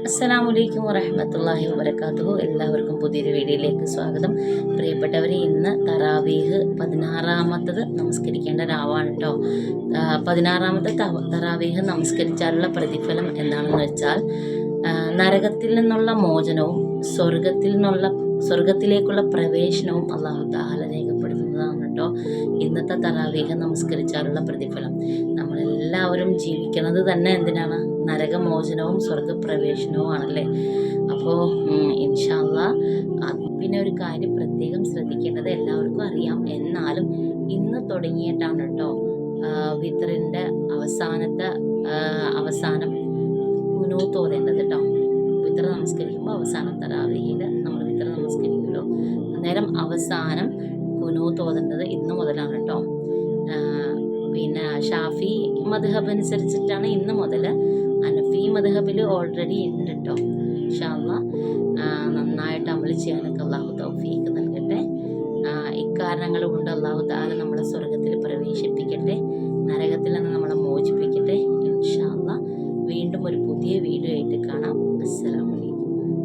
അസ്സലാമു അലൈക്കും വറഹ്മത്തുള്ളാഹി വബറകാതുഹു. എല്ലാവർക്കും പുതിയൊരു വീഡിയോയിലേക്ക് സ്വാഗതം. പ്രിയപ്പെട്ടവരെ, ഇന്ന് തറാവീഹ് 16ാമത്തത് നമസ്കരിക്കേണ്ട രാവാണ് കേട്ടോ. 16ാമത്തെ തറാവീഹ് നമസ്കരിച്ചാലുള്ള പ്രതിഫലം എന്താണെന്ന് വെച്ചാൽ, നരകത്തിൽ നിന്നുള്ള മോചനവും സ്വർഗത്തിലേക്കുള്ള പ്രവേശനവും അല്ലാഹു തആല രേഖപ്പെടുത്തുന്നതാണ് കേട്ടോ ഇന്നത്തെ തറാവീഹ് നമസ്കരിച്ചാലുള്ള പ്രതിഫലം. നമ്മളെല്ലാവരും ജീവിക്കുന്നത് തന്നെ എന്തിനാണ്? നരകമോചനവും സ്വർഗപ്രവേശനവും ആണല്ലേ. അപ്പോൾ ഇൻഷാ അല്ലാഹ് പിന്നെ ഒരു കാര്യം പ്രത്യേകം ശ്രദ്ധിക്കേണ്ടത് എല്ലാവർക്കും അറിയാം, എന്നാലും ഇന്ന് തുടങ്ങിയിട്ടാണ് കേട്ടോ വിത്റിൻ്റെ അവസാനം കുനൂത്ത് ഓതേണ്ടത് കേട്ടോ. വിത്ർ നമസ്കരിക്കുമ്പോൾ അവസാനം തറാവീഹിൽ നമ്മൾ വിത്ർ നമസ്കരിക്കുമല്ലോ, അന്നേരം അവസാനം കുനൂത്ത് ഓതേണ്ടത് ഇന്ന് മുതലാണ് കേട്ടോ. പിന്നെ ഷാഫി മദ്ഹബ് അനുസരിച്ചിട്ടാണ് ഇന്ന് മുതൽ. ഹനഫി മദ്ഹബിൽ ഓൾറെഡി ഉണ്ട് കേട്ടോ. ഇൻഷാ അല്ലാഹ് നന്നായിട്ട് അമൽ ചെയ്യാനൊക്കെ അല്ലാഹു തൗഫീഖ് നൽകട്ടെ. ഇക്കാരണങ്ങൾ കൊണ്ട് അല്ലാഹു തആല